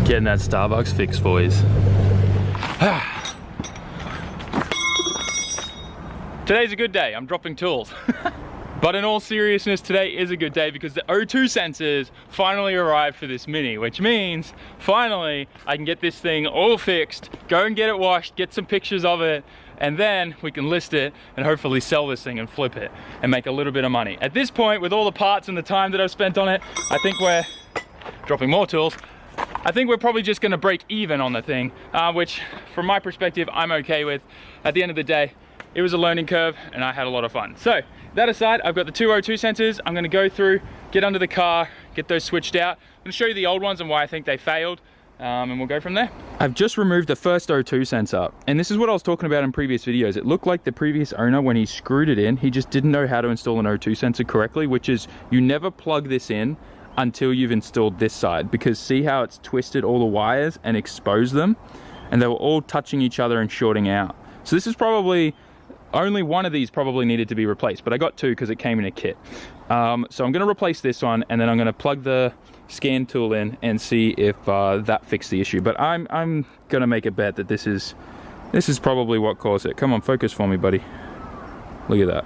Getting that Starbucks fix, boys. Today's a good day, I'm dropping tools. But in all seriousness, today is a good day because the O2 sensors finally arrived for this Mini, which means finally I can get this thing all fixed, go and get it washed, get some pictures of it, and then we can list it and hopefully sell this thing and flip it and make a little bit of money. At this point, with all the parts and the time that I've spent on it, I think we're dropping more tools. I think we're probably just gonna break even on the thing, which from my perspective, I'm okay with. At the end of the day, it was a learning curve and I had a lot of fun. So that aside, I've got the two O2 sensors. I'm gonna go through, get under the car, get those switched out. I'm gonna show you the old ones and why I think they failed, and we'll go from there. I've just removed the first O2 sensor, and this is what I was talking about in previous videos. It looked like the previous owner, when he screwed it in, he just didn't know how to install an O2 sensor correctly, which is you never plug this in until you've installed this side, because see how it's twisted all the wires and exposed them, and they were all touching each other and shorting out. So this is probably, only one of these probably needed to be replaced, but I got two because it came in a kit. So I'm gonna replace this one, and then I'm gonna plug the scan tool in and see if that fixed the issue. But I'm gonna make a bet that this is probably what caused it. Come on, focus for me, buddy. Look at that.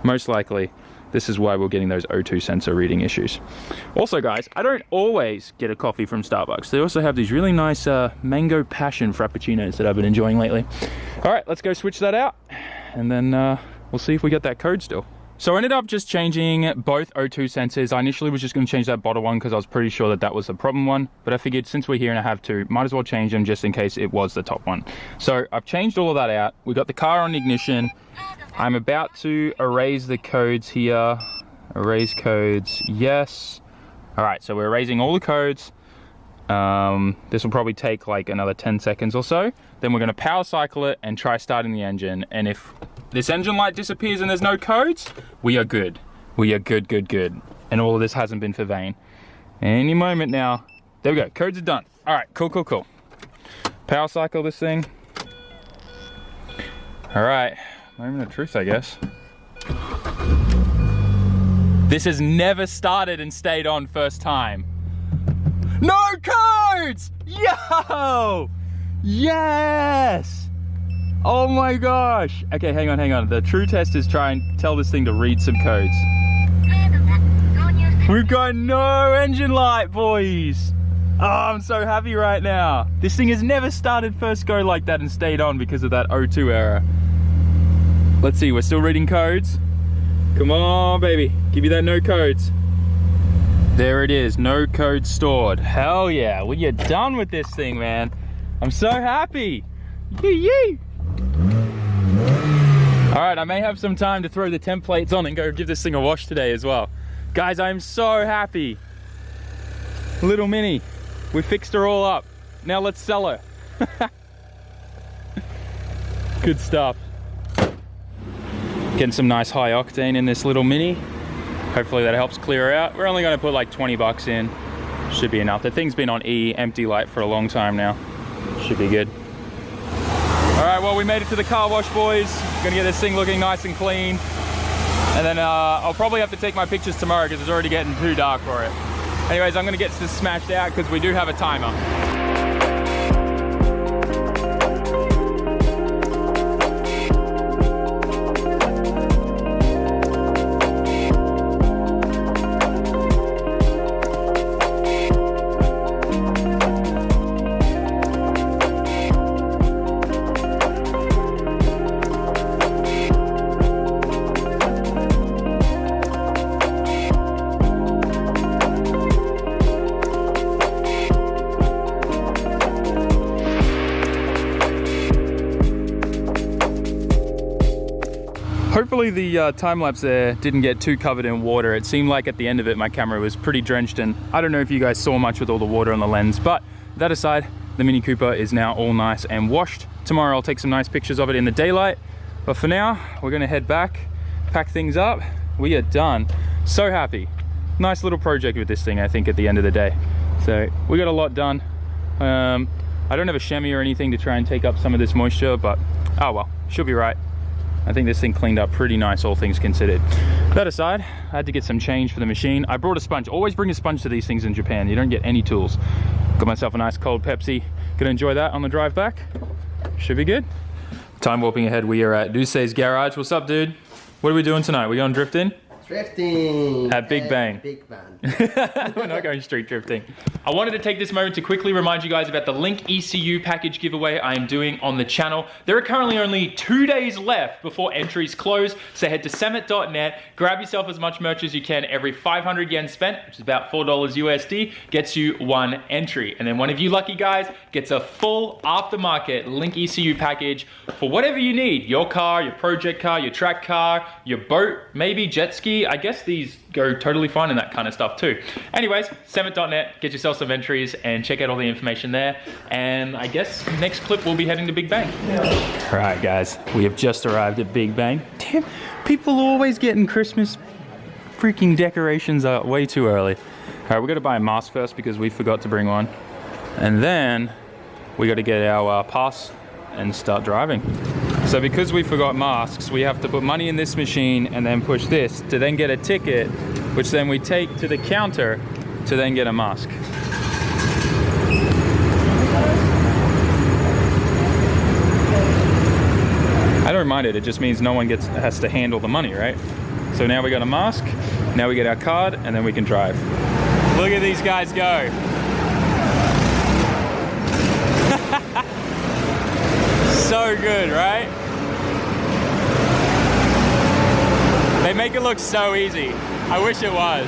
Most likely, this is why we're getting those O2 sensor reading issues. Also guys, I don't always get a coffee from Starbucks. They also have these really nice mango passion frappuccinos that I've been enjoying lately. All right, let's go switch that out, and then we'll see if we get that code still. So I ended up just changing both O2 sensors. I initially was just gonna change that bottom one because I was pretty sure that that was the problem one, but I figured since we're here and I have two, might as well change them just in case it was the top one. So I've changed all of that out. We got the car on ignition. I'm about to erase the codes here. Erase codes, yes. All right, so we're erasing all the codes. This will probably take like another 10 seconds or so. Then we're gonna power cycle it and try starting the engine. And if this engine light disappears and there's no codes, we are good. We are good, good, good. And all of this hasn't been for vain. Any moment now. There we go, codes are done. All right, cool, cool, cool. Power cycle this thing. All right. Moment of truth, I guess. This has never started and stayed on first time. No codes! Yo! Yes! Oh my gosh! Okay, hang on, hang on. The true test is try and tell this thing to read some codes. We've got no engine light, boys! Oh, I'm so happy right now. This thing has never started first go like that and stayed on because of that O2 error. Let's see, we're still reading codes. Come on, baby, give you that no codes. There it is, no code stored. Hell yeah, we are done with this thing, man. I'm so happy. Yee yee. All right, I may have some time to throw the templates on and go give this thing a wash today as well. Guys, I'm so happy. Little Mini, we fixed her all up. Now let's sell her. Good stuff. Getting some nice high octane in this little Mini. Hopefully that helps clear her out. We're only gonna put like 20 bucks in. Should be enough. The thing's been on E, empty light, for a long time now. Should be good. All right, well, we made it to the car wash, boys. Gonna get this thing looking nice and clean. And then I'll probably have to take my pictures tomorrow because it's already getting too dark for it. Anyways, I'm gonna get this smashed out because we do have a timer. Hopefully the time-lapse there didn't get too covered in water. It seemed like at the end of it, my camera was pretty drenched, and I don't know if you guys saw much with all the water on the lens, but that aside, the Mini Cooper is now all nice and washed. Tomorrow I'll take some nice pictures of it in the daylight, but for now, we're gonna head back, pack things up. We are done. So happy. Nice little project with this thing, I think, at the end of the day. So we got a lot done. I don't have a chamois or anything to try and take up some of this moisture, but oh well, she'll be right. I think this thing cleaned up pretty nice, all things considered. That aside, I had to get some change for the machine. I brought a sponge. Always bring a sponge to these things in Japan. You don't get any tools. Got myself a nice cold Pepsi. Gonna enjoy that on the drive back. Should be good. Time warping ahead, we are at Dusei's garage. What's up, dude? What are we doing tonight? We going drifting? Drifting! At Big Bang. Big Bang. We're not going street drifting. I wanted to take this moment to quickly remind you guys about the Link ECU package giveaway I am doing on the channel. There are currently only 2 days left before entries close, so head to SAMMIT.net, grab yourself as much merch as you can. Every 500 yen spent, which is about $4 USD, gets you 1 entry. And then one of you lucky guys gets a full aftermarket Link ECU package for whatever you need. Your car, your project car, your track car, your boat, maybe jet ski. I guess these go totally fine in that kind of stuff too. Anyways, SAMMIT.net, get yourself some entries and check out all the information there. And I guess next clip we'll be heading to Big Bang. All right, guys, we have just arrived at Big Bang. Damn, people are always getting Christmas freaking decorations out way too early. All right, we got to buy a mask first because we forgot to bring one. And then we got to get our pass and start driving. So because we forgot masks, we have to put money in this machine and then push this to then get a ticket, which then we take to the counter to then get a mask. I don't mind it, it just means no one has to handle the money, right? So now we got a mask, now we get our card, and then we can drive. Look at these guys go. So good, right? They make it look so easy. I wish it was.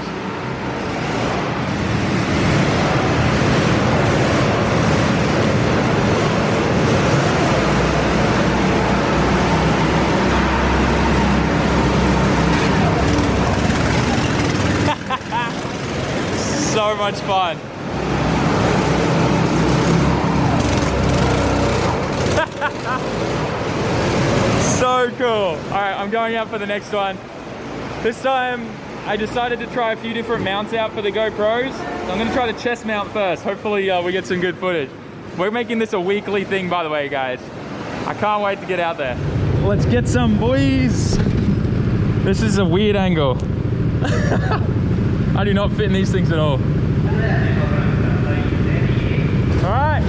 So much fun. So cool. All right, I'm going out for the next one. This time, I decided to try a few different mounts out for the GoPros. So I'm gonna try the chest mount first. Hopefully we get some good footage. We're making this a weekly thing, by the way, guys. I can't wait to get out there. Let's get some, boys. This is a weird angle. I do not fit in these things at all. All right.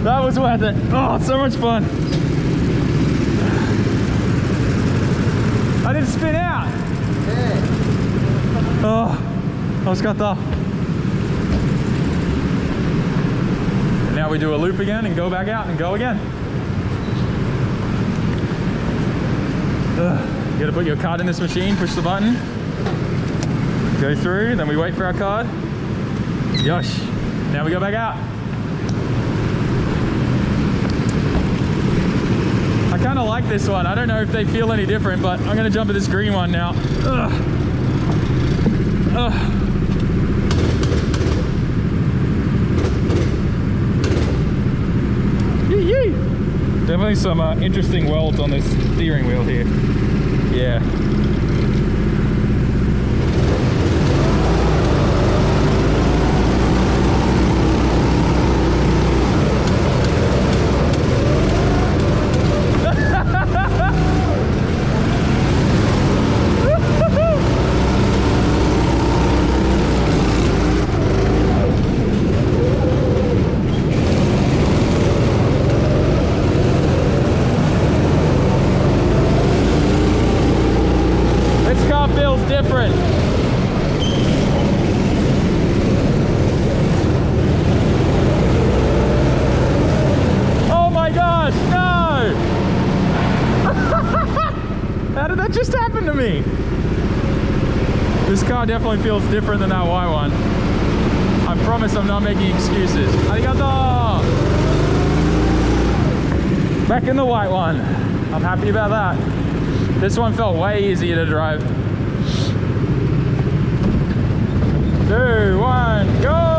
That was worth it. Oh, it's so much fun. I didn't spin out. Oh, I was got that. And now we do a loop again and go back out and go again. You gotta put your card in this machine, push the button, go through, then we wait for our card. Yosh. Now we go back out. I kind of like this one. I don't know if they feel any different, but I'm gonna jump at this green one now. Yee-yee. Definitely some interesting welds on this steering wheel here. Yeah. just happened to me? This car definitely feels different than that white one. I promise I'm not making excuses. Arigato! Back in the white one. I'm happy about that. This one felt way easier to drive. 2, 1, go!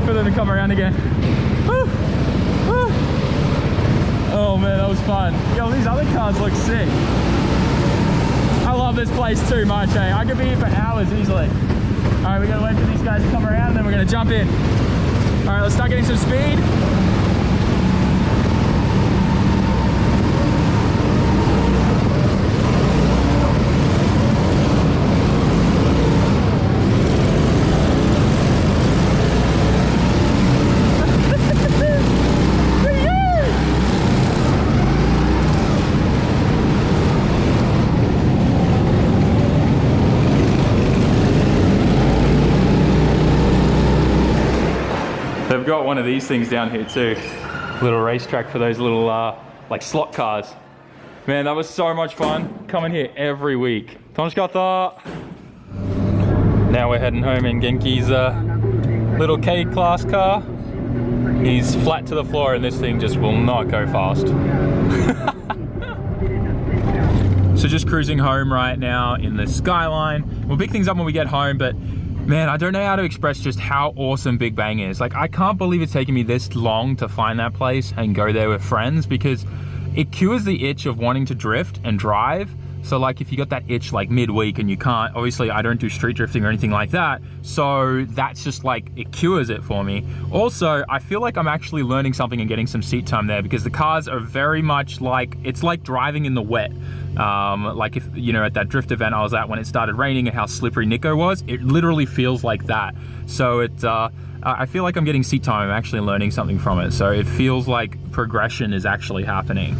For them to come around again. Woo. Woo. Oh man, that was fun. Yo, these other cars look sick. I love this place too much, eh? I could be here for hours easily. All right, we gotta wait for these guys to come around and then we're gonna jump in. All right, let's start getting some speed. They've got one of these things down here too. Little racetrack for those little like slot cars. Man, that was so much fun. Coming here every week. Tonshikata. Now we're heading home in Genki's little K-class car. He's flat to the floor and this thing just will not go fast. So just cruising home right now in the Skyline. We'll pick things up when we get home, but man, I don't know how to express just how awesome Big Bang is. Like, I can't believe it's taken me this long to find that place and go there with friends, because it cures the itch of wanting to drift and drive. So like if you got that itch like midweek and you can't, obviously I don't do street drifting or anything like that. So that's just like, it cures it for me. Also, I feel like I'm actually learning something and getting some seat time there, because the cars are very much like, it's like driving in the wet. Like if, you know, at that drift event I was at when it started raining and how slippery Nico was, it literally feels like that. So it, I feel like I'm getting seat time. I'm actually learning something from it. So it feels like progression is actually happening.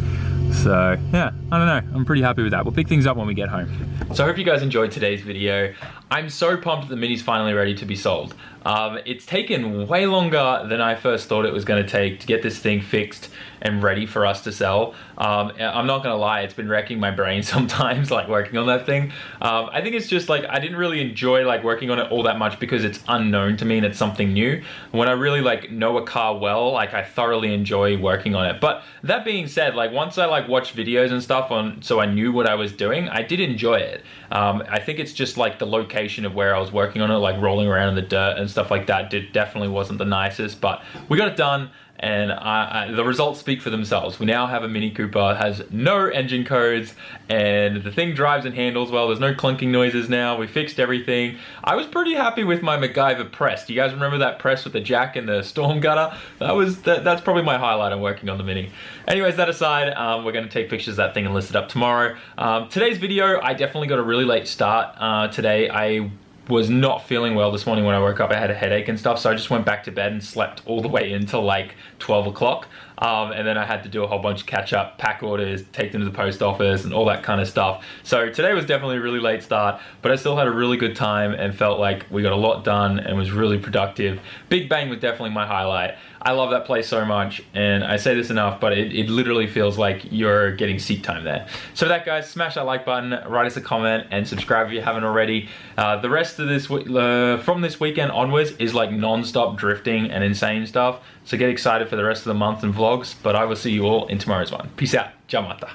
So yeah, I don't know, I'm pretty happy with that. We'll pick things up when we get home. So I hope you guys enjoyed today's video. I'm so pumped that the Mini's finally ready to be sold. It's taken way longer than I first thought it was gonna take to get this thing fixed and ready for us to sell. I'm not gonna lie, it's been wrecking my brain sometimes, like working on that thing. I think it's just like, I didn't really enjoy like working on it all that much because it's unknown to me and it's something new. When I really like know a car well, like I thoroughly enjoy working on it. But that being said, like once I like watched videos and stuff on, so I knew what I was doing, I did enjoy it. I think it's just like the location of where I was working on it, like rolling around in the dirt and stuff like that, definitely wasn't the nicest, but we got it done. And the results speak for themselves. We now have a Mini Cooper, has no engine codes, and the thing drives and handles well. There's no clunking noises now. We fixed everything. I was pretty happy with my MacGyver press. Do you guys remember that press with the jack and the storm gutter? That's probably my highlight on working on the Mini. Anyways, that aside, we're gonna take pictures of that thing and list it up tomorrow. Today's video, I definitely got a really late start today. I was not feeling well this morning when I woke up. I had a headache and stuff, so I just went back to bed and slept all the way until like 12 o'clock. And then I had to do a whole bunch of catch up, pack orders, take them to the post office and all that kind of stuff. So today was definitely a really late start, but I still had a really good time and felt like we got a lot done and was really productive. Big Bang was definitely my highlight. I love that place so much, and I say this enough, but it literally feels like you're getting seat time there. So for that, guys, smash that like button, write us a comment, and subscribe if you haven't already. The rest of this, from this weekend onwards, is like non-stop drifting and insane stuff. So get excited for the rest of the month and vlogs, but I will see you all in tomorrow's one. Peace out. Ciao mata.